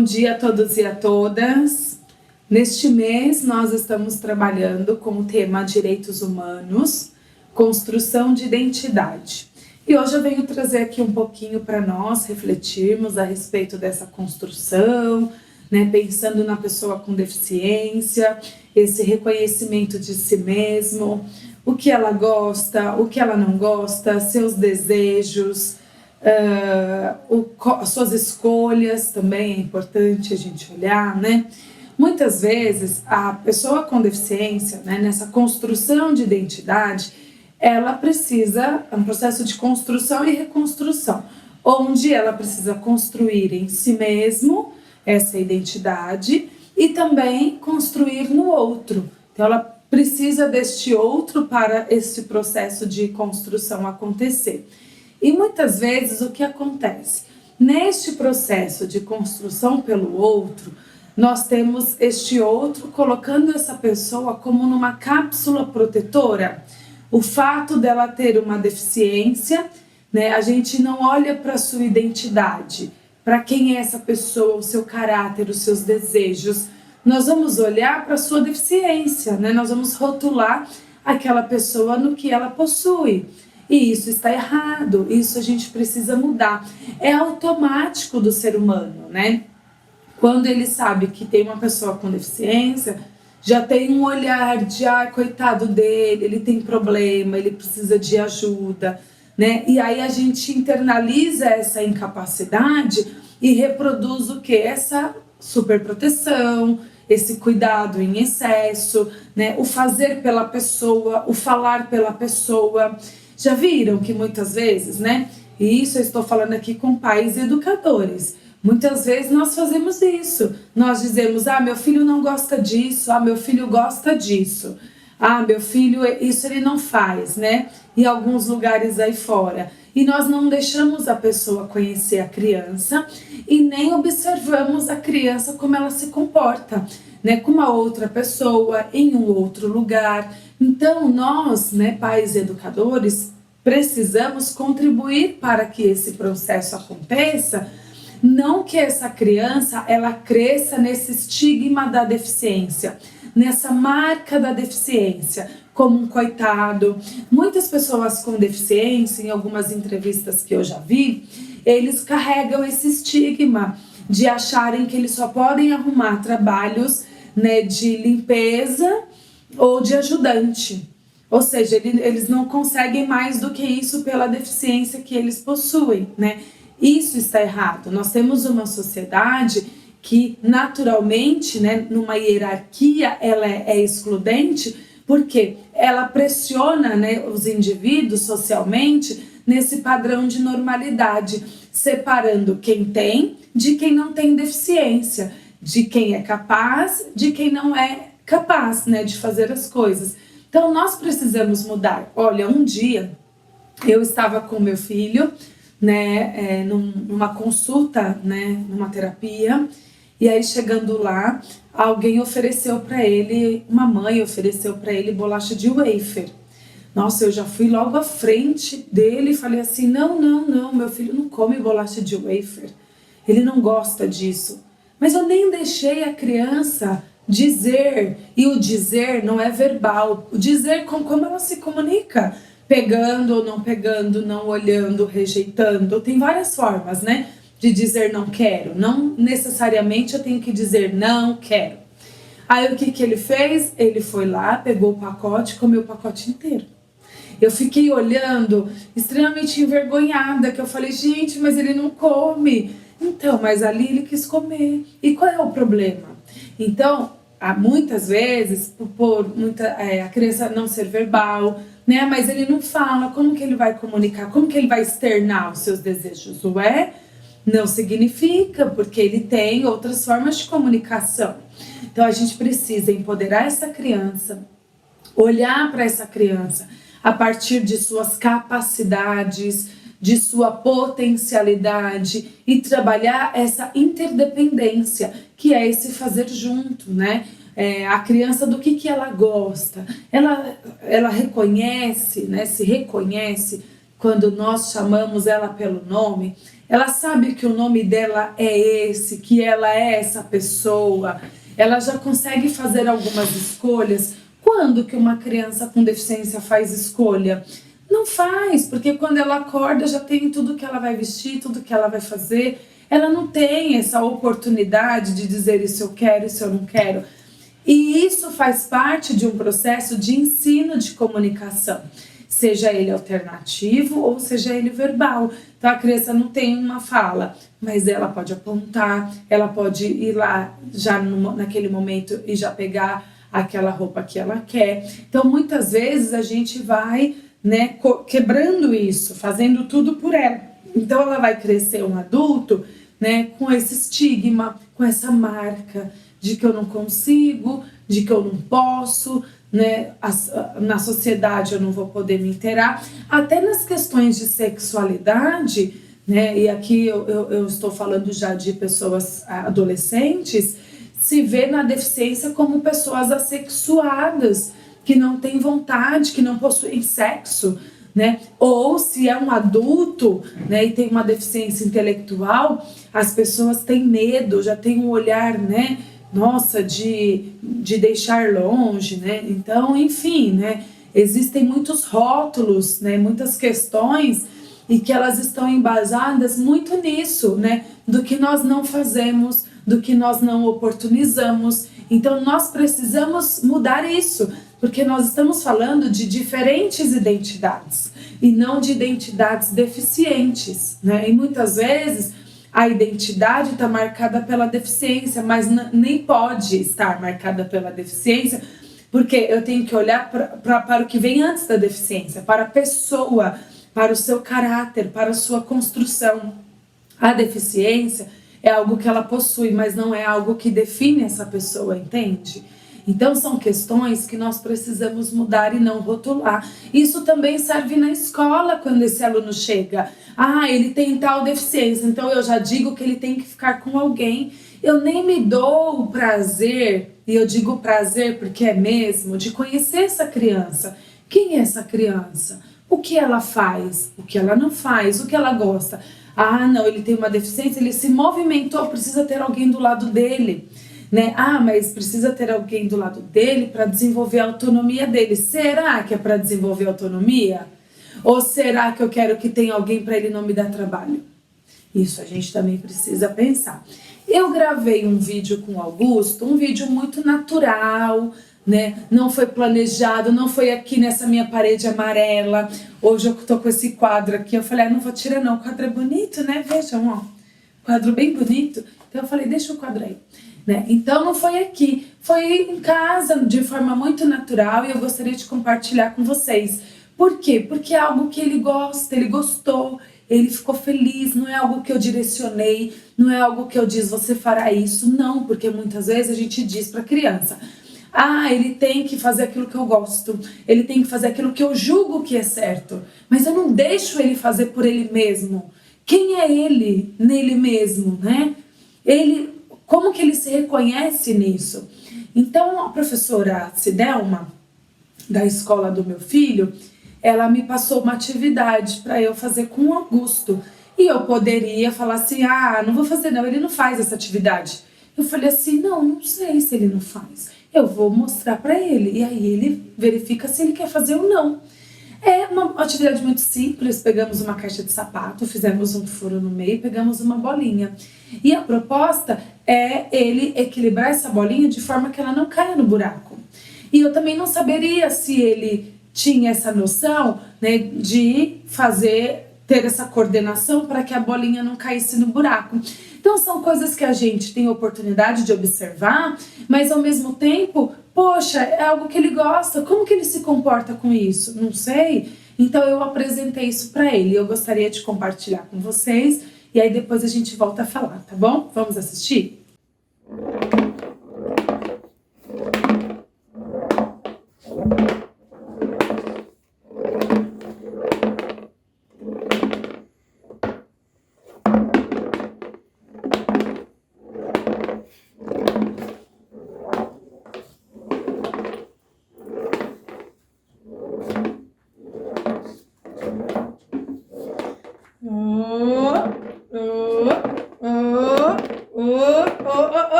Bom dia a todos e a todas. Neste mês nós estamos trabalhando com o tema Direitos Humanos, Construção de Identidade. E hoje eu venho trazer aqui um pouquinho para nós refletirmos a respeito dessa construção, pensando na pessoa com deficiência, esse reconhecimento de si mesmo, o que ela gosta, o que ela não gosta, seus desejos, suas escolhas também é importante a gente olhar, Muitas vezes a pessoa com deficiência, nessa construção de identidade, ela precisa, é um processo de construção e reconstrução, onde ela precisa construir em si mesmo essa identidade e também construir no outro. Então ela precisa deste outro para esse processo de construção acontecer. E muitas vezes o que acontece? Neste processo de construção pelo outro, nós temos este outro colocando essa pessoa como numa cápsula protetora. O fato dela ter uma deficiência, a gente não olha para a sua identidade, para quem é essa pessoa, o seu caráter, os seus desejos. Nós vamos olhar para a sua deficiência, nós vamos rotular aquela pessoa no que ela possui. E isso está errado, isso a gente precisa mudar. É automático do ser humano, Quando ele sabe que tem uma pessoa com deficiência, já tem um olhar de, coitado dele, ele tem problema, ele precisa de ajuda, E aí a gente internaliza essa incapacidade e reproduz o quê? Essa superproteção, esse cuidado em excesso, O fazer pela pessoa, o falar pela pessoa. Já viram que muitas vezes, E isso eu estou falando aqui com pais e educadores. Muitas vezes nós fazemos isso. Nós dizemos, meu filho não gosta disso, meu filho gosta disso. Meu filho, isso ele não faz, Em alguns lugares aí fora. E nós não deixamos a pessoa conhecer a criança e nem observamos a criança como ela se comporta, com uma outra pessoa, em um outro lugar. Então nós, pais e educadores, precisamos contribuir para que esse processo aconteça. Não que essa criança ela cresça nesse estigma da deficiência, nessa marca da deficiência, como um coitado. Muitas pessoas com deficiência, em algumas entrevistas que eu já vi, eles carregam esse estigma de acharem que eles só podem arrumar trabalhos, de limpeza ou de ajudante. Ou seja, eles não conseguem mais do que isso pela deficiência que eles possuem, Isso está errado. Nós temos uma sociedade que naturalmente, numa hierarquia, ela é excludente, porque ela pressiona, os indivíduos socialmente nesse padrão de normalidade, separando quem tem de quem não tem deficiência, de quem é capaz, de quem não é capaz, de fazer as coisas. Então nós precisamos mudar. Olha, um dia eu estava com meu filho, numa consulta, numa terapia, e aí chegando lá, alguém ofereceu para ele, uma mãe ofereceu para ele bolacha de wafer. Nossa, eu já fui logo à frente dele e falei assim, não, meu filho não come bolacha de wafer, ele não gosta disso. Mas eu nem deixei a criança dizer, e o dizer não é verbal, o dizer como ela se comunica, pegando ou não pegando, não olhando, rejeitando. Tem várias formas, de dizer não quero. Não necessariamente eu tenho que dizer não quero. Aí o que ele fez? Ele foi lá, pegou o pacote, comeu o pacote inteiro. Eu fiquei olhando, extremamente envergonhada, que eu falei, gente, mas ele não come. Então, mas ali ele quis comer. E qual é o problema? Então, muitas vezes, a criança não ser verbal, mas ele não fala, como que ele vai comunicar, como que ele vai externar os seus desejos? Não significa, porque ele tem outras formas de comunicação. Então a gente precisa empoderar essa criança, olhar para essa criança a partir de suas capacidades, de sua potencialidade e trabalhar essa interdependência, que é esse fazer junto, A criança, do que ela gosta, ela reconhece, se reconhece quando nós chamamos ela pelo nome, ela sabe que o nome dela é esse, que ela é essa pessoa, ela já consegue fazer algumas escolhas. Quando que uma criança com deficiência faz escolha? Não faz, porque quando ela acorda já tem tudo que ela vai vestir, tudo que ela vai fazer. Ela não tem essa oportunidade de dizer isso eu quero, isso eu não quero. E isso faz parte de um processo de ensino de comunicação, seja ele alternativo ou seja ele verbal. Então a criança não tem uma fala, mas ela pode apontar, ela pode ir lá já naquele momento e já pegar aquela roupa que ela quer. Então muitas vezes a gente vai, né, quebrando isso, fazendo tudo por ela. Então ela vai crescer um adulto, né, com esse estigma, com essa marca de que eu não consigo, de que eu não posso, né, na sociedade eu não vou poder me inteirar. Até nas questões de sexualidade, né, e aqui eu estou falando já de pessoas adolescentes, se vê na deficiência como pessoas assexuadas, que não têm vontade, que não possuem sexo, né? Ou se é um adulto, né, e tem uma deficiência intelectual, as pessoas têm medo, já têm um olhar, né, nossa, de deixar longe, né? Então, enfim, né, existem muitos rótulos, né, muitas questões, e que elas estão embasadas muito nisso, né, do que nós não fazemos, do que nós não oportunizamos. Então nós precisamos mudar isso, porque nós estamos falando de diferentes identidades e não de identidades deficientes, né? E muitas vezes a identidade está marcada pela deficiência, mas nem pode estar marcada pela deficiência, porque eu tenho que olhar para o que vem antes da deficiência, para a pessoa, para o seu caráter, para a sua construção. A deficiência é algo que ela possui, mas não é algo que define essa pessoa, entende? Então são questões que nós precisamos mudar e não rotular. Isso também serve na escola, quando esse aluno chega. Ah, ele tem tal deficiência, então eu já digo que ele tem que ficar com alguém. Eu nem me dou o prazer, e eu digo prazer porque é mesmo, de conhecer essa criança. Quem é essa criança? O que ela faz? O que ela não faz? O que ela gosta? Ah, não, ele tem uma deficiência, ele se movimentou, precisa ter alguém do lado dele, né? Ah, mas precisa ter alguém do lado dele para desenvolver a autonomia dele. Será que é para desenvolver a autonomia? Ou será que eu quero que tenha alguém para ele não me dar trabalho? Isso a gente também precisa pensar. Eu gravei um vídeo com o Augusto, um vídeo muito natural, né? Não foi planejado, não foi aqui nessa minha parede amarela. Hoje eu tô com esse quadro aqui, eu falei, não vou tirar não, o quadro é bonito, né? Vejam, ó, quadro bem bonito. Então eu falei, deixa o quadro aí, né? Então não foi aqui, foi em casa, de forma muito natural, e eu gostaria de compartilhar com vocês. Por quê? Porque é algo que ele gosta, ele gostou, ele ficou feliz, não é algo que eu direcionei, não é algo que eu disse, você fará isso, não, porque muitas vezes a gente diz para a criança, ah, ele tem que fazer aquilo que eu gosto, ele tem que fazer aquilo que eu julgo que é certo, mas eu não deixo ele fazer por ele mesmo. Quem é ele nele mesmo, né? Ele, como que ele se reconhece nisso? Então a professora Cidelma, da escola do meu filho, ela me passou uma atividade para eu fazer com o Augusto. E eu poderia falar assim, ah, não vou fazer não, ele não faz essa atividade. Eu falei assim, não sei se ele não faz. Eu vou mostrar para ele, e aí ele verifica se ele quer fazer ou não. É uma atividade muito simples, pegamos uma caixa de sapato, fizemos um furo no meio e pegamos uma bolinha. E a proposta é ele equilibrar essa bolinha de forma que ela não caia no buraco. E eu também não saberia se ele tinha essa noção, né, de ter essa coordenação para que a bolinha não caísse no buraco. Então são coisas que a gente tem oportunidade de observar, mas ao mesmo tempo, poxa, é algo que ele gosta, como que ele se comporta com isso? Não sei. Então eu apresentei isso para ele, eu gostaria de compartilhar com vocês, e aí depois a gente volta a falar, tá bom? Vamos assistir?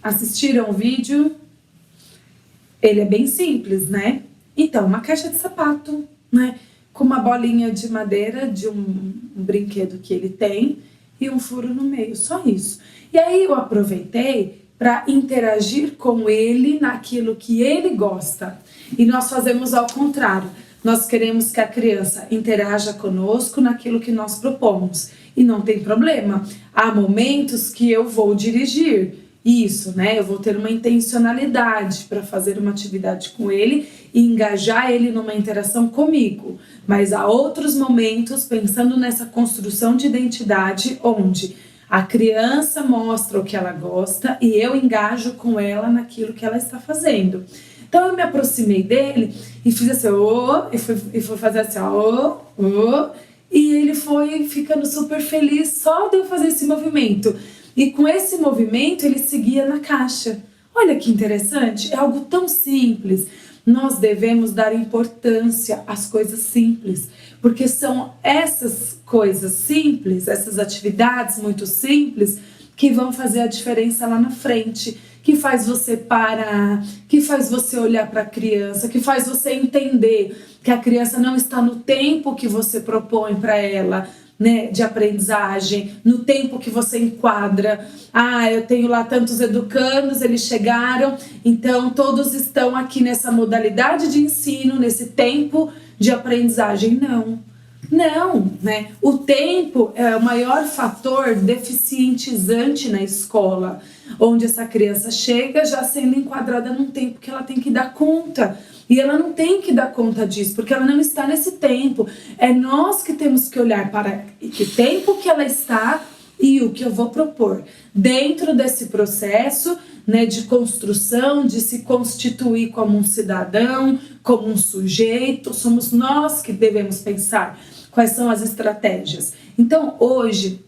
assistiram o vídeo? Ele é bem simples, né? Então, uma caixa de sapato, né? Com uma bolinha de madeira de um brinquedo que ele tem e um furo no meio, só isso. E aí eu aproveitei para interagir com ele naquilo que ele gosta. E nós fazemos ao contrário. Nós queremos que a criança interaja conosco naquilo que nós propomos. E não tem problema. Há momentos que eu vou dirigir isso, né? Eu vou ter uma intencionalidade para fazer uma atividade com ele e engajar ele numa interação comigo. Mas há outros momentos, pensando nessa construção de identidade, onde a criança mostra o que ela gosta e eu engajo com ela naquilo que ela está fazendo. Então eu me aproximei dele e fiz assim, e fui fazer assim, e ele foi ficando super feliz só de eu fazer esse movimento. E com esse movimento ele seguia na caixa. Olha que interessante, é algo tão simples. Nós devemos dar importância às coisas simples, porque são essas coisas simples, essas atividades muito simples, que vão fazer a diferença lá na frente, que faz você parar, que faz você olhar para a criança, que faz você entender que a criança não está no tempo que você propõe para ela, né, de aprendizagem, no tempo que você enquadra. Eu tenho lá tantos educandos, eles chegaram, então todos estão aqui nessa modalidade de ensino, nesse tempo de aprendizagem. Não, né? O tempo é o maior fator deficientizante na escola, onde essa criança chega já sendo enquadrada num tempo que ela tem que dar conta. E ela não tem que dar conta disso, porque ela não está nesse tempo. É nós que temos que olhar para que tempo que ela está e o que eu vou propor. Dentro desse processo, né, de construção, de se constituir como um cidadão, como um sujeito, somos nós que devemos pensar quais são as estratégias. Então, hoje,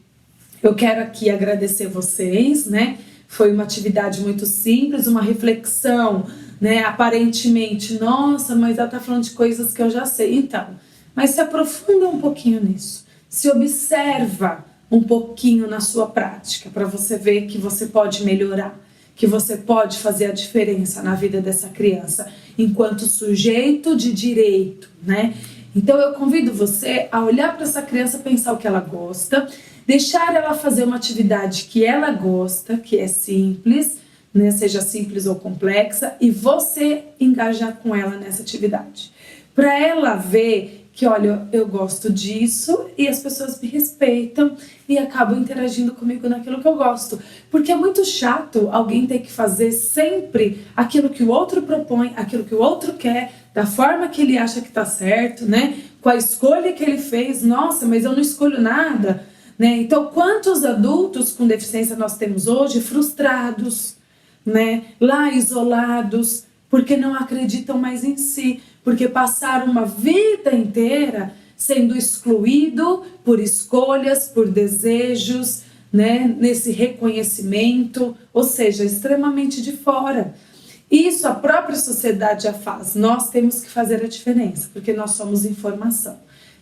eu quero aqui agradecer vocês, né? Foi uma atividade muito simples, uma reflexão, né? Aparentemente, nossa, mas ela tá falando de coisas que eu já sei. Então, mas se aprofunda um pouquinho nisso. Se observa um pouquinho na sua prática, para você ver que você pode melhorar, que você pode fazer a diferença na vida dessa criança, enquanto sujeito de direito, né? Então eu convido você a olhar para essa criança, pensar o que ela gosta, deixar ela fazer uma atividade que ela gosta, que é simples, né, seja simples ou complexa, e você engajar com ela nessa atividade. Para ela ver que, olha, eu gosto disso e as pessoas me respeitam e acabam interagindo comigo naquilo que eu gosto. Porque é muito chato alguém ter que fazer sempre aquilo que o outro propõe, aquilo que o outro quer, da forma que ele acha que tá certo, né? Com a escolha que ele fez. Nossa, mas eu não escolho nada, né? Então, quantos adultos com deficiência nós temos hoje frustrados, né? Lá isolados, porque não acreditam mais em si, porque passaram uma vida inteira sendo excluído por escolhas, por desejos, né? Nesse reconhecimento, ou seja, extremamente de fora. Isso a própria sociedade já faz. Nós temos que fazer a diferença, porque nós somos informação.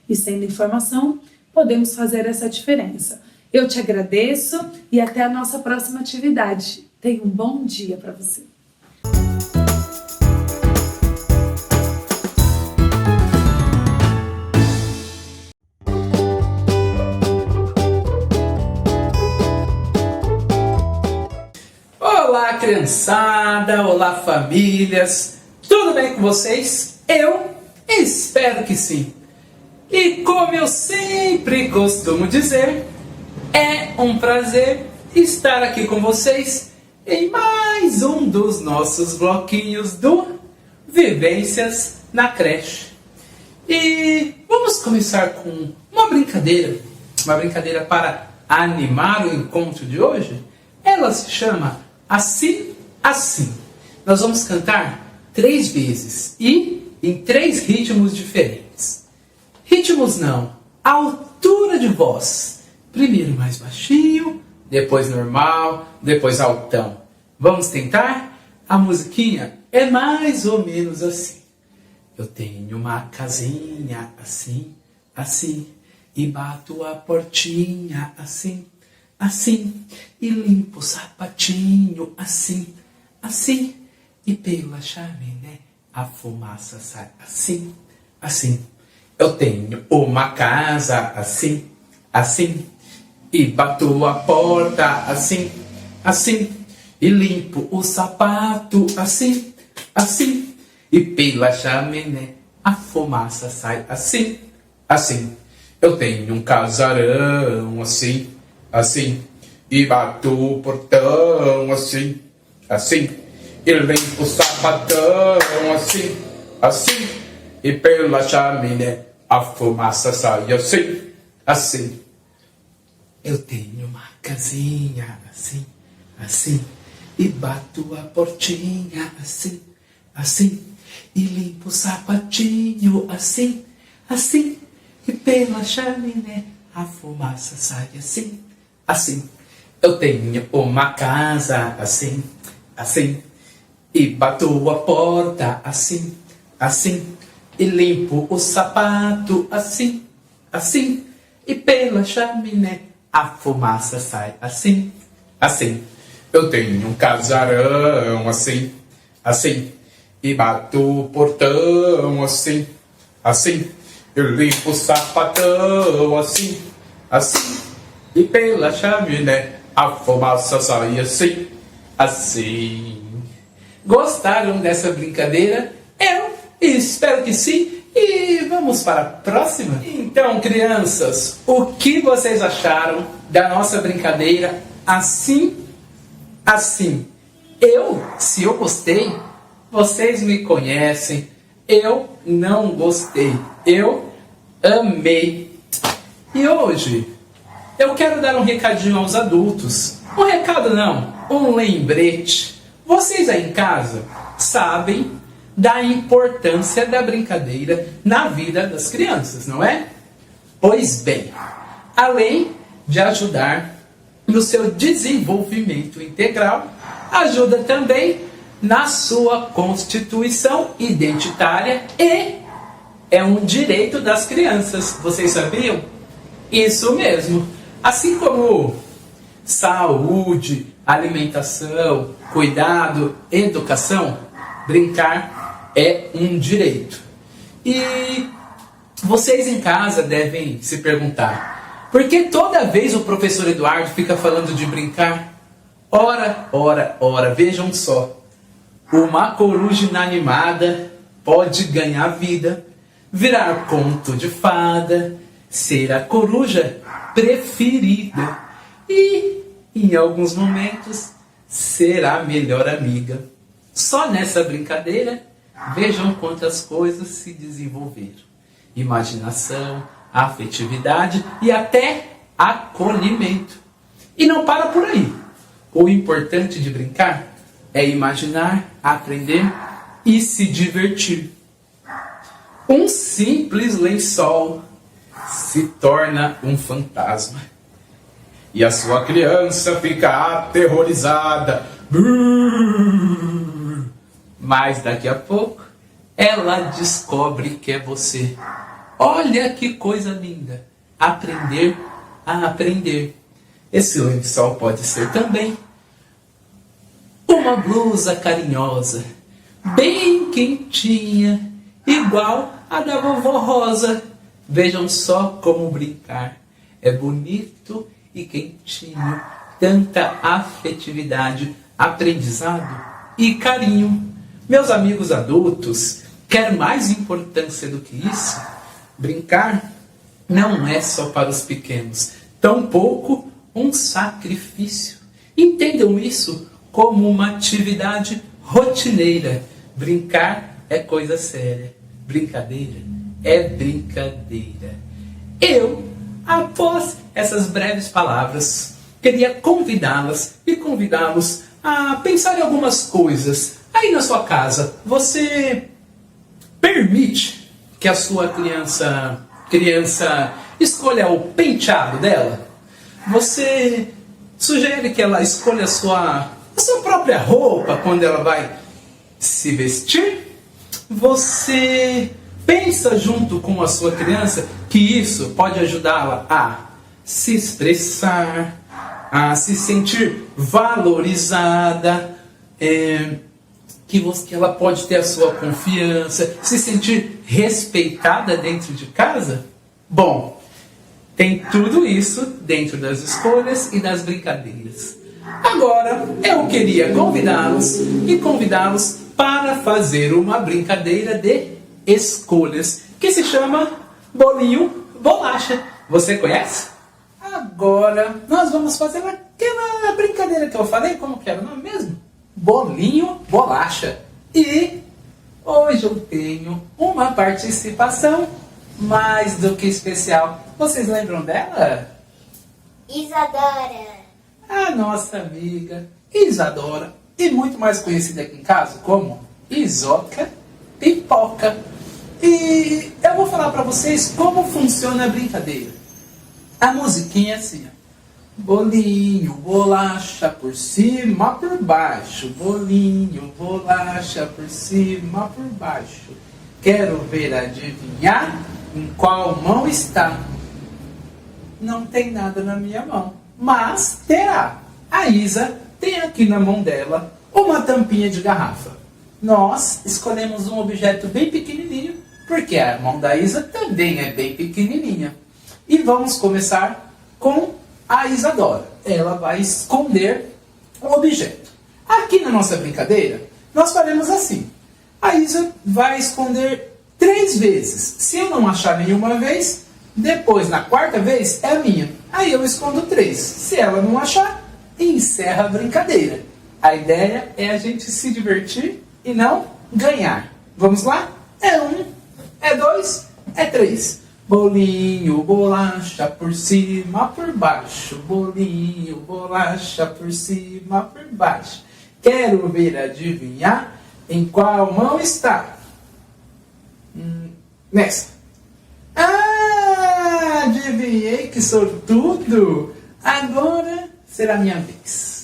E sendo informação, podemos fazer essa diferença. Eu te agradeço e até a nossa próxima atividade. Tenha um bom dia para você. Olá, criançada! Olá, famílias! Tudo bem com vocês? Eu espero que sim! E como eu sempre costumo dizer, é um prazer estar aqui com vocês em mais um dos nossos bloquinhos do Vivências na Creche. E vamos começar com uma brincadeira para animar o encontro de hoje. Ela se chama Assim, Assim. Nós vamos cantar 3 vezes e em 3 ritmos diferentes. Ritmos não, altura de voz. Primeiro mais baixinho, depois normal, depois altão. Vamos tentar? A musiquinha é mais ou menos assim. Eu tenho uma casinha assim, assim, e bato a portinha assim, assim. E limpo o sapatinho, assim, assim. E pela chaminé a fumaça sai, assim, assim. Eu tenho uma casa, assim, assim. E bato a porta, assim, assim. E limpo o sapato, assim, assim. E pela chaminé a fumaça sai, assim, assim. Eu tenho um casarão, assim, assim. E bato o portão, assim, assim. E limpo o sapatão, assim, assim. E pela chaminé a fumaça sai, assim, assim. Eu tenho uma casinha, assim, assim. E bato a portinha, assim, assim. E limpo o sapatinho, assim, assim. E pela chaminé a fumaça sai, assim, assim. Eu tenho uma casa, assim, assim. E bato a porta, assim, assim. E limpo o sapato, assim, assim. E pela chaminé a fumaça sai, assim, assim. Eu tenho um casarão, assim, assim. E bato o portão, assim, assim. Eu limpo o sapatão, assim, assim. E pela chaminé a fumaça sai, assim, assim. Gostaram dessa brincadeira? Eu espero que sim. E vamos para a próxima? Então, crianças, o que vocês acharam da nossa brincadeira assim, assim? Se eu gostei, vocês me conhecem. Eu não gostei. Eu amei. E hoje eu quero dar um recadinho aos adultos. Um recado não, um lembrete. Vocês aí em casa sabem da importância da brincadeira na vida das crianças, não é? Pois bem, além de ajudar no seu desenvolvimento integral, ajuda também na sua constituição identitária e é um direito das crianças. Vocês sabiam? Isso mesmo. Assim como saúde, alimentação, cuidado, educação, brincar é um direito. E vocês em casa devem se perguntar: por que toda vez o professor Eduardo fica falando de brincar? Ora, ora, ora, vejam só. Uma coruja inanimada pode ganhar vida, virar conto de fada, ser a coruja preferida e, em alguns momentos, ser a melhor amiga. Só nessa brincadeira, vejam quantas coisas se desenvolveram. Imaginação, afetividade e até acolhimento. E não para por aí. O importante de brincar é imaginar, aprender e se divertir. Um simples lençol se torna um fantasma. E a sua criança fica aterrorizada. Mas daqui a pouco ela descobre que é você. Olha que coisa linda. Aprender a aprender. Esse lençol pode ser também uma blusa carinhosa, bem quentinha, igual a da vovó Rosa. Vejam só como brincar é bonito e quentinho, tanta afetividade, aprendizado e carinho. Meus amigos adultos, quer mais importância do que isso? Brincar não é só para os pequenos, tampouco um sacrifício. Entendam isso como uma atividade rotineira. Brincar é coisa séria, brincadeira é brincadeira. Eu, após essas breves palavras, queria convidá-las e convidá-los a pensar em algumas coisas. Aí na sua casa, você permite que a sua criança escolha o penteado dela? Você sugere que ela escolha a sua própria roupa quando ela vai se vestir? Você pensa junto com a sua criança que isso pode ajudá-la a se expressar, a se sentir valorizada, que ela pode ter a sua confiança, se sentir respeitada dentro de casa? Bom, tem tudo isso dentro das escolhas e das brincadeiras. Agora, eu queria convidá-los para fazer uma brincadeira de escolhas, que se chama Bolinho Bolacha. Você conhece? Agora, nós vamos fazer aquela brincadeira que eu falei, como que era o nome mesmo? Bolinho Bolacha. E hoje eu tenho uma participação mais do que especial. Vocês lembram dela? Isadora. A nossa amiga Isadora, e muito mais conhecida aqui em casa como Isoca Pipoca. E eu vou falar para vocês como funciona a brincadeira. A musiquinha é assim, ó. Bolinho, bolacha, por cima, por baixo. Bolinho, bolacha, por cima, por baixo. Quero ver adivinhar em qual mão está. Não tem nada na minha mão, mas terá. A Isa tem aqui na mão dela uma tampinha de garrafa. Nós escolhemos um objeto bem pequenininho, porque a mão da Isa também é bem pequenininha. E vamos começar com a Isadora. Ela vai esconder o objeto. Aqui na nossa brincadeira, nós faremos assim. A Isa vai esconder 3 vezes. Se eu não achar nenhuma vez, depois, na 4ª vez, é a minha. Aí eu escondo 3. Se ela não achar, encerra a brincadeira. A ideia é a gente se divertir e não ganhar. Vamos lá? É 1, é 2, é 3. Bolinho, bolacha, por cima, por baixo. Bolinho, bolacha, por cima, por baixo. Quero ver adivinhar em qual mão está. Nessa. Adivinhei, que sortudo! Agora será minha vez.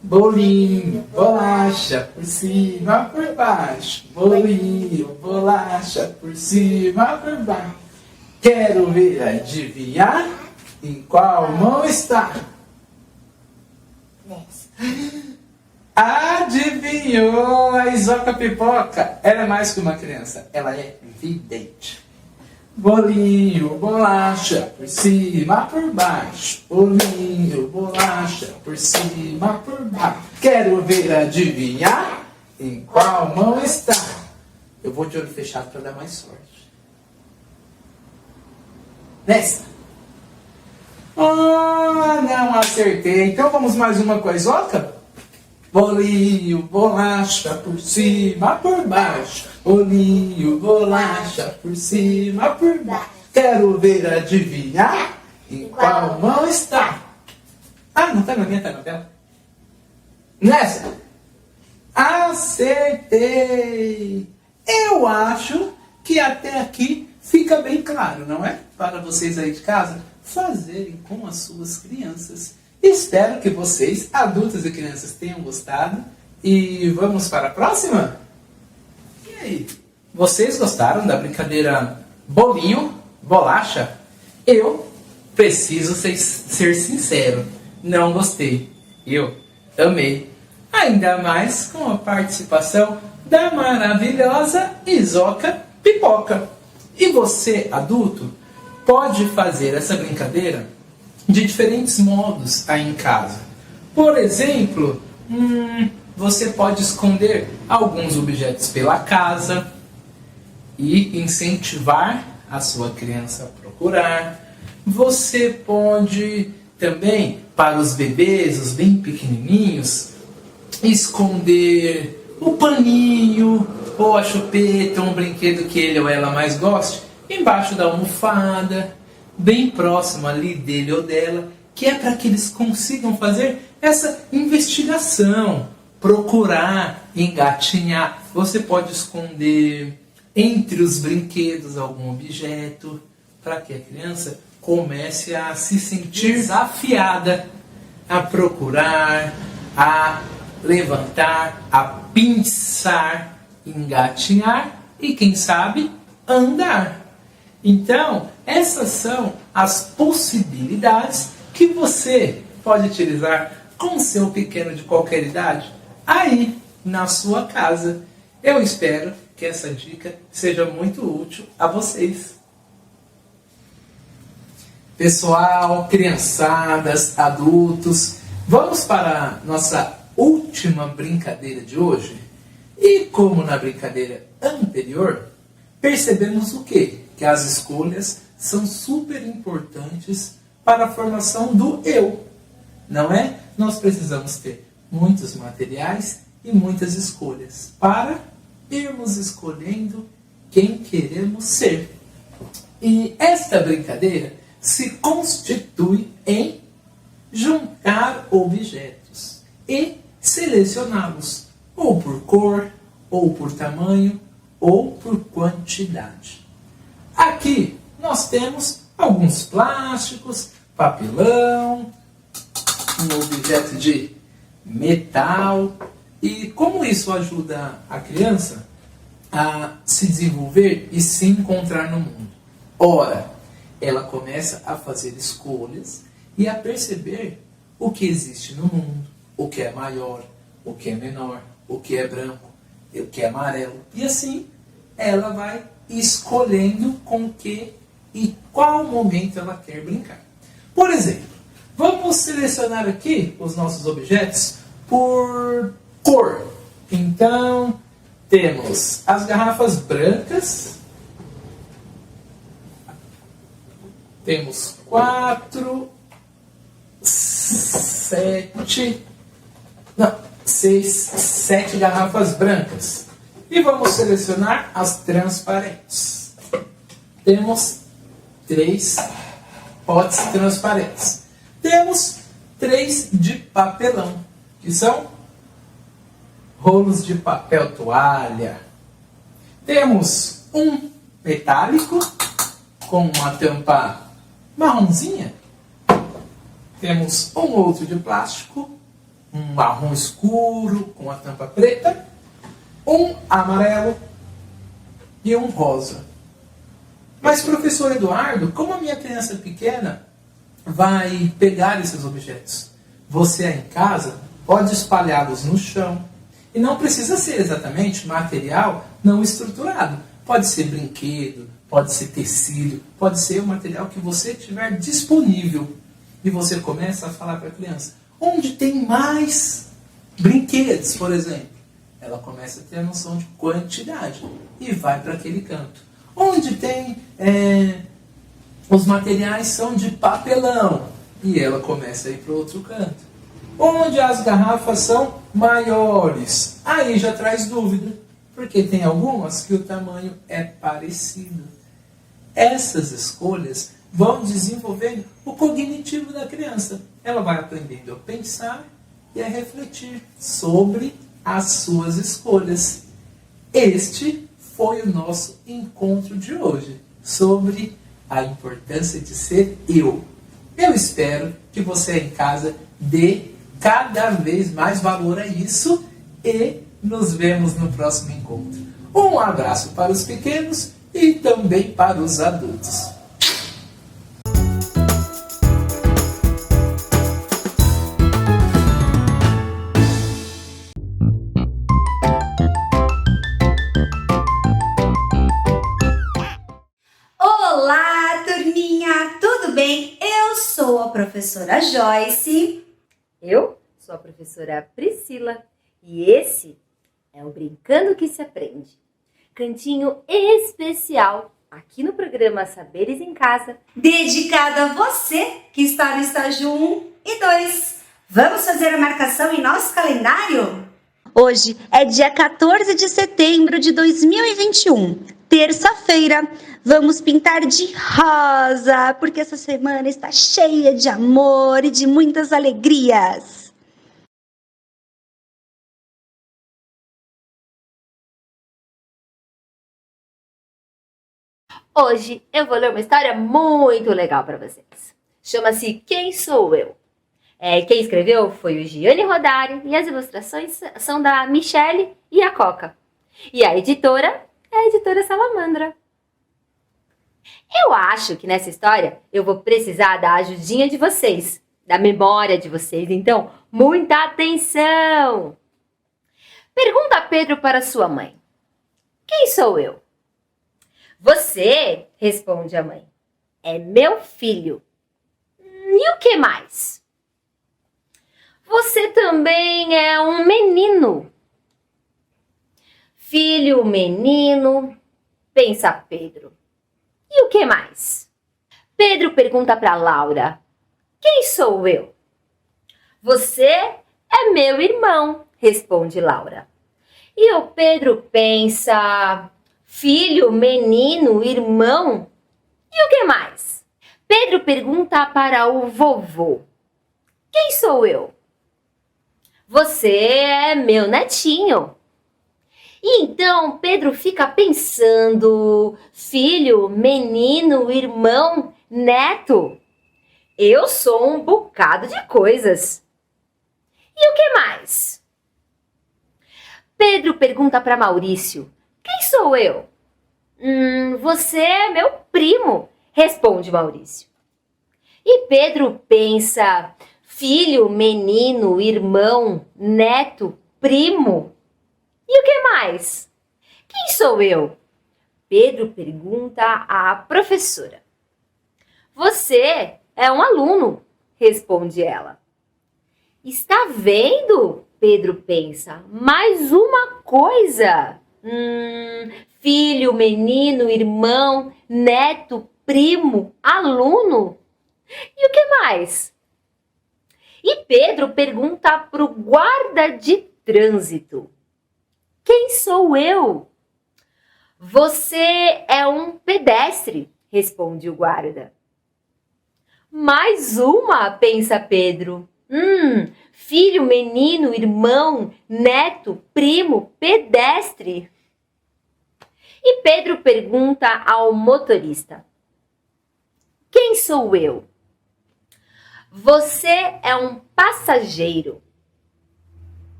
Bolinho, bolacha, por cima, por baixo. Bolinho, bolacha, por cima, por baixo. Quero ver adivinhar em qual mão está. Nessa. Adivinhou, a Isoca Pipoca. Ela é mais que uma criança, ela é vidente. Bolinho, bolacha, por cima, por baixo. Bolinho, bolacha, por cima, por baixo. Quero ver adivinhar em qual mão está. Eu vou de olho fechado para dar mais sorte. Nessa. Não acertei. Então vamos mais uma com a Isoca? Bolinho, bolacha, por cima, por baixo. Bolinho, bolacha, por cima, por baixo. Quero ver adivinhar em qual mão está. Não tá na minha, tá na tela. Nessa. Acertei. Eu acho que até aqui fica bem claro, não é? Para vocês aí de casa fazerem com as suas crianças. Espero que vocês, adultos e crianças, tenham gostado. E vamos para a próxima? E aí? Vocês gostaram da brincadeira Bolinho, Bolacha? Eu preciso ser sincero. Não gostei. Eu amei. Ainda mais com a participação da maravilhosa Isoca Pipoca. E você, adulto, pode fazer essa brincadeira de diferentes modos aí em casa. Por exemplo, você pode esconder alguns objetos pela casa e incentivar a sua criança a procurar. Você pode também, para os bebês, os bem pequenininhos, esconder o paninho ou a chupeta, um brinquedo que ele ou ela mais goste, embaixo da almofada, bem próximo ali dele ou dela, que é para que eles consigam fazer essa investigação, procurar, engatinhar. Você pode esconder entre os brinquedos algum objeto, para que a criança comece a se sentir desafiada a procurar, a levantar, a pinçar, engatinhar e, quem sabe, andar. Então, essas são as possibilidades que você pode utilizar com o seu pequeno de qualquer idade aí na sua casa. Eu espero que essa dica seja muito útil a vocês. Pessoal, criançadas, adultos, vamos para a nossa última brincadeira de hoje. E como na brincadeira anterior, percebemos o quê? Que as escolhas são super importantes para a formação do eu, não é? Nós precisamos ter muitos materiais e muitas escolhas para irmos escolhendo quem queremos ser. E esta brincadeira se constitui em juntar objetos e selecioná-los, ou por cor, ou por tamanho, ou por quantidade. Aqui nós temos alguns plásticos, papelão, um objeto de metal. E como isso ajuda a criança a se desenvolver e se encontrar no mundo? Ora, ela começa a fazer escolhas e a perceber o que existe no mundo, o que é maior, o que é menor, o que é branco, o que é amarelo. E assim ela vai escolhendo com que e qual momento ela quer brincar. Por exemplo, vamos selecionar aqui os nossos objetos por cor. Então, temos as garrafas brancas. Temos 4, 7, 7 garrafas brancas. E vamos selecionar as transparentes. Temos 3 potes transparentes. Temos 3 de papelão, que são rolos de papel toalha. Temos um metálico com uma tampa marronzinha. Temos um outro de plástico, um marrom escuro com a tampa preta, um amarelo e um rosa. Mas, professor Eduardo, como a minha criança pequena vai pegar esses objetos? Você aí em casa pode espalhá-los no chão. E não precisa ser exatamente material não estruturado. Pode ser brinquedo, pode ser tecido, pode ser o material que você tiver disponível. E você começa a falar para a criança, onde tem mais brinquedos, por exemplo. Ela começa a ter a noção de quantidade e vai para aquele canto. Onde tem os materiais são de papelão e ela começa a ir para o outro canto. Onde as garrafas são maiores, aí já traz dúvida, porque tem algumas que o tamanho é parecido. Essas escolhas vão desenvolvendo o cognitivo da criança. Ela vai aprendendo a pensar e a refletir sobre as suas escolhas. Este foi o nosso encontro de hoje, sobre a importância de ser eu. Eu espero que você em casa dê cada vez mais valor a isso e nos vemos no próximo encontro. Um abraço para os pequenos e também para os adultos. Olá, turminha! Tudo bem? Eu sou a professora Joyce. Eu sou a professora Priscila e esse é o Brincando que se Aprende. Cantinho especial aqui no programa Saberes em Casa, Dedicado a você que está no estágio 1 e 2. Vamos fazer a marcação em nosso calendário? Hoje é dia 14 de setembro de 2021, terça-feira. Vamos pintar de rosa, porque essa semana está cheia de amor e de muitas alegrias. hoje eu vou ler uma história muito legal para vocês. Chama-se Quem Sou Eu? Quem escreveu foi o Gianni Rodari e as ilustrações são da Michele e a Coca. E a editora é a editora Salamandra. Eu acho que nessa história eu vou precisar da ajudinha de vocês, da memória de vocês. Então, muita atenção! Pergunta Pedro para sua mãe: quem sou eu? Você, responde a mãe, é meu filho. E o que mais? Você também é um menino. Filho, menino, pensa Pedro. E o que mais? Pedro pergunta para Laura: quem sou eu? Você é meu irmão, responde Laura. E o Pedro pensa: filho, menino, irmão. E o que mais? Pedro pergunta para o vovô: quem sou eu? Você é meu netinho. E então Pedro fica pensando: filho, menino, irmão, neto. Eu sou um bocado de coisas. E o que mais? Pedro pergunta para Maurício: quem sou eu? Você é meu primo, responde Maurício. E Pedro pensa: filho, menino, irmão, neto, primo. E o que mais? Quem sou eu? Pedro pergunta à professora. Você é um aluno, responde ela. Está vendo? Pedro pensa. Mais uma coisa. Filho, menino, irmão, neto, primo, aluno. E o que mais? E Pedro pergunta para o guarda de trânsito: quem sou eu? Você é um pedestre, responde o guarda. Mais uma, pensa Pedro. Filho, menino, irmão, neto, primo, pedestre. E Pedro pergunta ao motorista: quem sou eu? Você é um passageiro.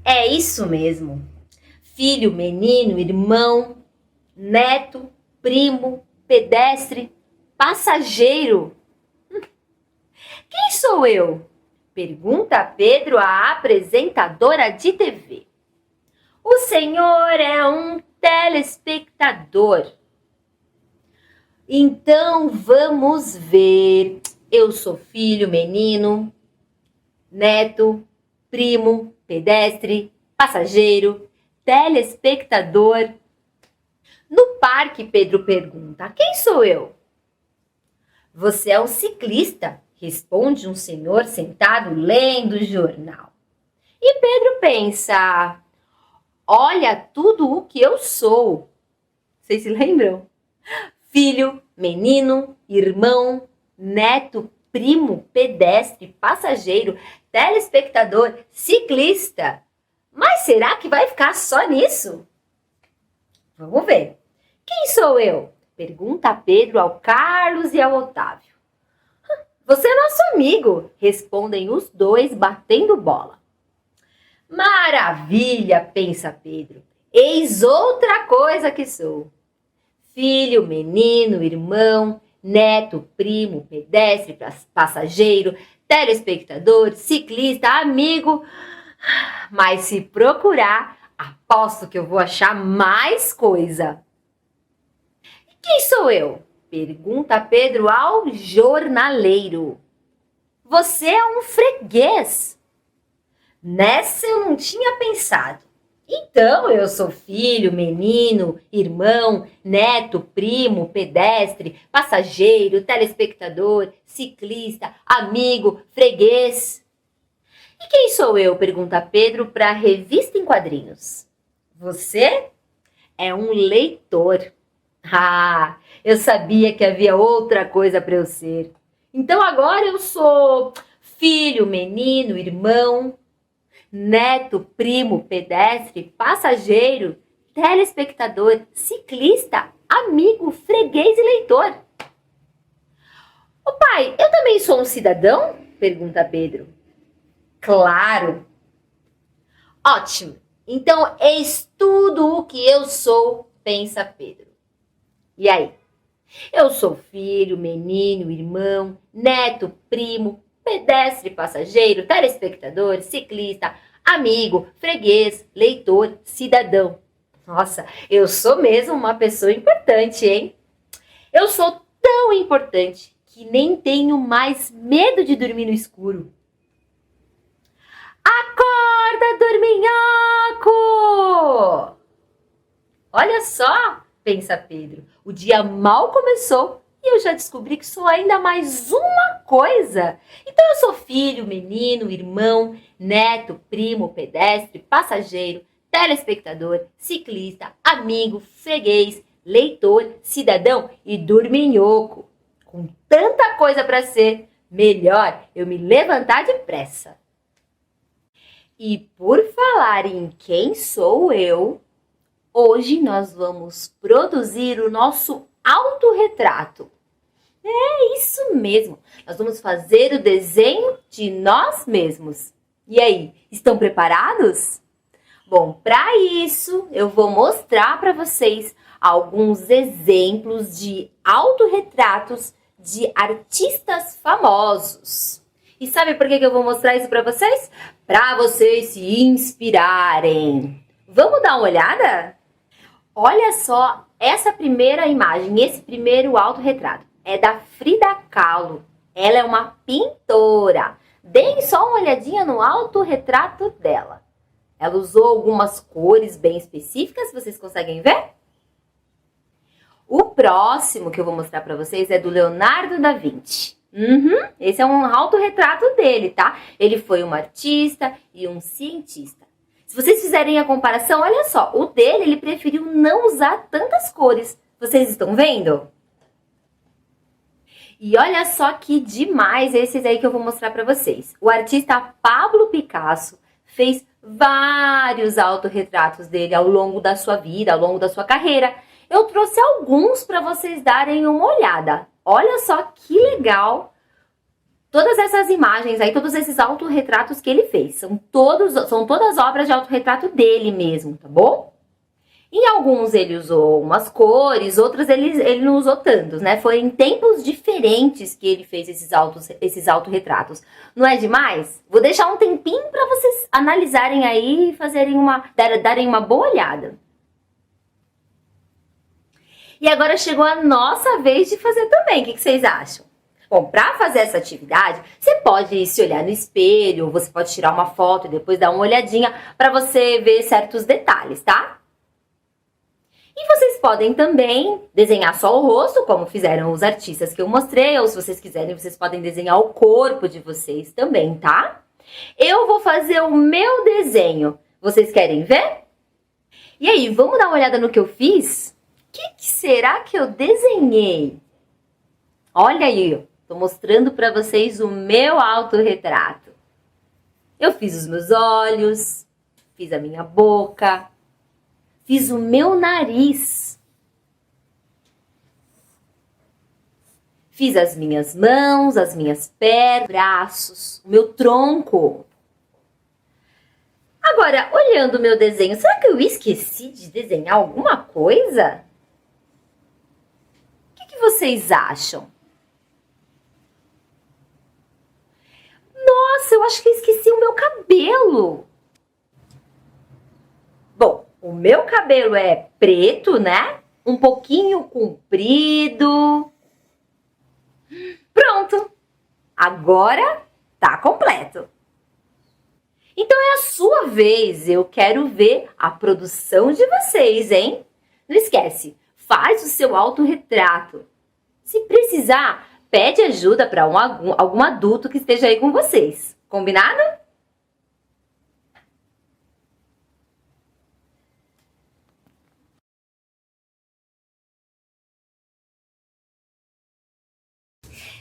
É isso mesmo. Filho, menino, irmão, neto, primo, pedestre, passageiro. Quem sou eu? Pergunta Pedro à apresentadora de TV. O senhor é um telespectador. Então vamos ver. Eu sou filho, menino, neto, primo, pedestre, passageiro, telespectador. No parque, Pedro pergunta: quem sou eu? Você é um ciclista, responde um senhor sentado lendo o jornal. E Pedro pensa: olha tudo o que eu sou. Vocês se lembram? Filho, menino, irmão, neto, primo, pedestre, passageiro, telespectador, ciclista. Mas será que vai ficar só nisso? Vamos ver. Quem sou eu? Pergunta Pedro ao Carlos e ao Otávio. Você é nosso amigo, respondem os dois batendo bola. Maravilha, pensa Pedro. Eis outra coisa que sou. Filho, menino, irmão, neto, primo, pedestre, passageiro, telespectador, ciclista, amigo. Mas se procurar, aposto que eu vou achar mais coisa. E quem sou eu? Pergunta Pedro ao jornaleiro. Você é um freguês. Nessa eu não tinha pensado. Então eu sou filho, menino, irmão, neto, primo, pedestre, passageiro, telespectador, ciclista, amigo, freguês. E quem sou eu? Pergunta Pedro para a revista em quadrinhos. Você é um leitor. Ah, eu sabia que havia outra coisa para eu ser. Então agora eu sou filho, menino, irmão, neto, primo, pedestre, passageiro, telespectador, ciclista, amigo, freguês e leitor. Ô pai, eu também sou um cidadão? Pergunta Pedro. Claro. Ótimo. Então eis tudo o que eu sou, pensa Pedro. E aí? Eu sou filho, menino, irmão, neto, primo, pedestre, passageiro, telespectador, ciclista, amigo, freguês, leitor, cidadão. Nossa, eu sou mesmo uma pessoa importante, hein? Eu sou tão importante que nem tenho mais medo de dormir no escuro. Acorda, dorminhoco! Olha só, pensa Pedro, o dia mal começou e eu já descobri que sou ainda mais uma coisa. Então eu sou filho, menino, irmão, neto, primo, pedestre, passageiro, telespectador, ciclista, amigo, freguês, leitor, cidadão e dorminhoco. Com tanta coisa para ser, melhor eu me levantar depressa. E por falar em quem sou eu, hoje nós vamos produzir o nosso autorretrato. É isso mesmo, nós vamos fazer o desenho de nós mesmos. E aí, estão preparados? Bom, para isso eu vou mostrar para vocês alguns exemplos de autorretratos de artistas famosos. E sabe por que eu vou mostrar isso para vocês? Para vocês se inspirarem. Vamos dar uma olhada? Olha só essa primeira imagem, esse primeiro autorretrato. É da Frida Kahlo. Ela é uma pintora. Deem só uma olhadinha no autorretrato dela. Ela usou algumas cores bem específicas, vocês conseguem ver? O próximo que eu vou mostrar para vocês é do Leonardo da Vinci. Esse é um autorretrato dele, tá? Ele foi um artista e um cientista. Se vocês fizerem a comparação, olha só, o dele, ele preferiu não usar tantas cores. Vocês estão vendo? E olha só que demais esses aí que eu vou mostrar para vocês. O artista Pablo Picasso fez vários autorretratos dele ao longo da sua vida, ao longo da sua carreira. Eu trouxe alguns para vocês darem uma olhada. Olha só que legal todas essas imagens aí, todos esses autorretratos que ele fez. São todas obras de autorretrato dele mesmo, tá bom? Em alguns ele usou umas cores, outros ele não usou tantos, né? Foi em tempos diferentes que ele fez esses autorretratos. Não é demais? Vou deixar um tempinho para vocês analisarem aí e darem uma boa olhada. E agora chegou a nossa vez de fazer também. O que vocês acham? Bom, para fazer essa atividade, você pode se olhar no espelho, você pode tirar uma foto e depois dar uma olhadinha para você ver certos detalhes, tá? E vocês podem também desenhar só o rosto, como fizeram os artistas que eu mostrei, ou se vocês quiserem, vocês podem desenhar o corpo de vocês também, tá? Eu vou fazer o meu desenho. Vocês querem ver? E aí, vamos dar uma olhada no que eu fiz? O que será que eu desenhei? Olha aí, tô mostrando para vocês o meu autorretrato. Eu fiz os meus olhos, fiz a minha boca, fiz o meu nariz, fiz as minhas mãos, as minhas pernas, braços, o meu tronco. Agora, olhando o meu desenho, será que eu esqueci de desenhar alguma coisa? O que vocês acham? Nossa, eu acho que eu esqueci o meu cabelo. Bom, o meu cabelo é preto, né? Um pouquinho comprido. Pronto! Agora tá completo. Então é a sua vez. Eu quero ver a produção de vocês, hein? Não esquece, faz o seu autorretrato. Se precisar, pede ajuda para algum adulto que esteja aí com vocês. Combinado?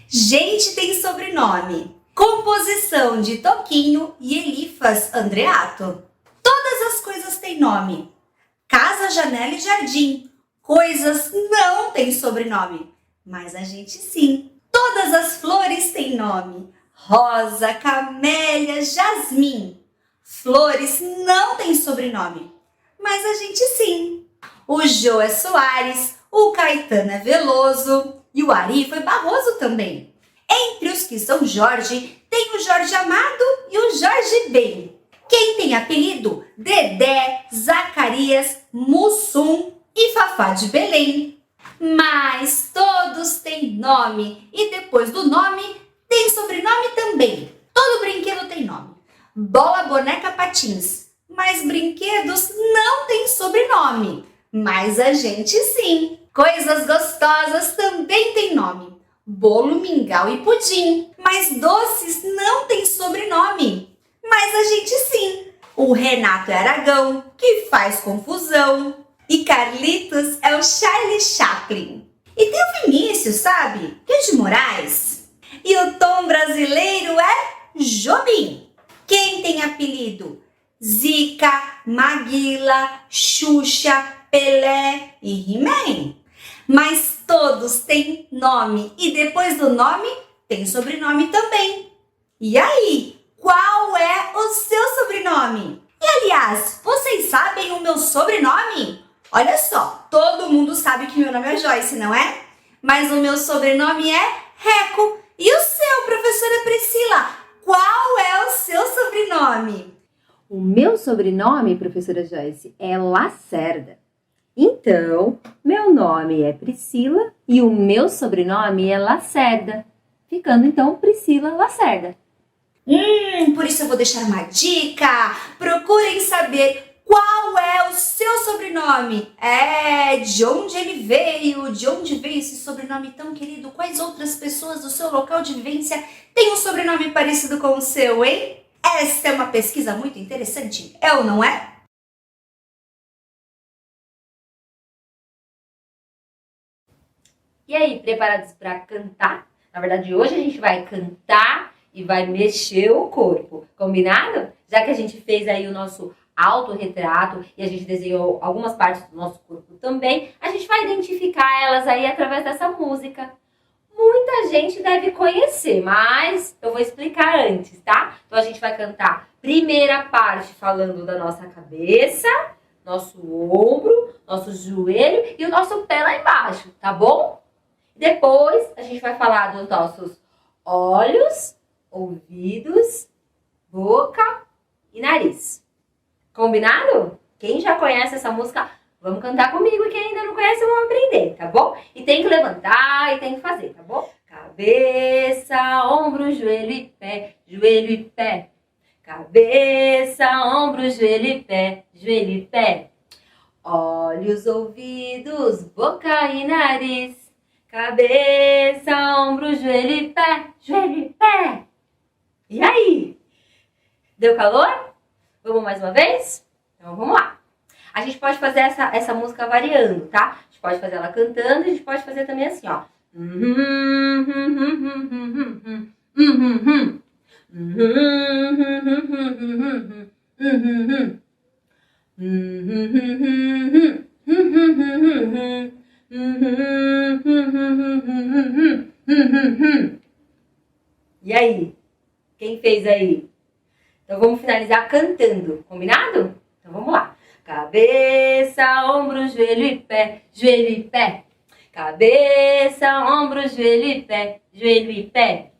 Gente tem sobrenome. Composição de Toquinho e Elifas Andreato. Todas as coisas têm nome. Casa, janela e jardim. Coisas não têm sobrenome, mas a gente sim. Todas as flores têm nome. Rosa, camélia, jasmim. Flores não têm sobrenome, mas a gente sim. O Joé Soares, o Caetano é Veloso e o Ari foi Barroso também. Entre os que são Jorge, tem o Jorge Amado e o Jorge Ben. Quem tem apelido? Dedé, Zacarias, Mussum e Fafá de Belém. Mas todos têm nome e depois do nome tem sobrenome também. Todo brinquedo tem nome. Bola, boneca, patins. Mas brinquedos não têm sobrenome. Mas a gente sim. Coisas gostosas também têm nome. Bolo, mingau e pudim. Mas doces não têm sobrenome. Mas a gente sim. O Renato é Aragão, que faz confusão. E Carlitos é o Charlie Chaplin. E tem o Vinícius, sabe? Que é de Moraes. E o Tom brasileiro é Jobim. Quem tem apelido? Zica, Maguila, Xuxa, Pelé e He-Man. Mas todos têm nome e depois do nome tem sobrenome também. E aí, qual é o seu sobrenome? E aliás, vocês sabem o meu sobrenome? Olha só, todo mundo sabe que meu nome é Joyce, não é? Mas o meu sobrenome é Reco. E o seu, professora Priscila? Qual é o seu sobrenome? O meu sobrenome, professora Joyce, é Lacerda. Então, meu nome é Priscila e o meu sobrenome é Lacerda. Ficando, então, Priscila Lacerda. Por isso eu vou deixar uma dica. Procurem saber qual é o seu sobrenome. De onde ele veio, de onde veio esse sobrenome tão querido. Quais outras pessoas do seu local de vivência têm um sobrenome parecido com o seu, hein? Esta é uma pesquisa muito interessante, é ou não é? E aí, preparados para cantar? Na verdade, hoje a gente vai cantar e vai mexer o corpo, combinado? Já que a gente fez aí o nosso autorretrato e a gente desenhou algumas partes do nosso corpo também, a gente vai identificar elas aí através dessa música. Muita gente deve conhecer, mas eu vou explicar antes, tá? Então a gente vai cantar primeira parte falando da nossa cabeça, nosso ombro, nosso joelho e o nosso pé lá embaixo, tá bom? Depois a gente vai falar dos nossos olhos, ouvidos, boca e nariz. Combinado? Quem já conhece essa música, vamos cantar comigo. E quem ainda não conhece, vamos aprender, tá bom? E tem que levantar e tem que fazer, tá bom? Cabeça, ombro, joelho e pé, joelho e pé. Cabeça, ombro, joelho e pé, joelho e pé. Olhos, ouvidos, boca e nariz. Cabeça, ombro, joelho e pé, joelho e pé. E aí? Deu calor? Vamos mais uma vez? Então vamos lá. A gente pode fazer essa música variando, tá? A gente pode fazer ela cantando e a gente pode fazer também assim, ó. E aí? Quem fez aí? Então vamos finalizar cantando, combinado? Então vamos lá. Cabeça, ombro, joelho e pé, joelho e pé. Cabeça, ombro, joelho e pé, joelho e pé.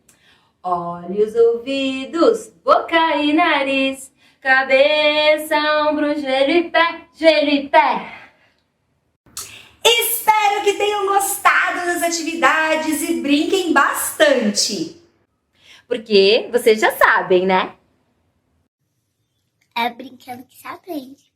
Olhos, ouvidos, boca e nariz. Cabeça, ombro, joelho e pé, joelho e pé. Espero que tenham gostado das atividades e brinquem bastante. Porque vocês já sabem, né? É brincando que se aprende.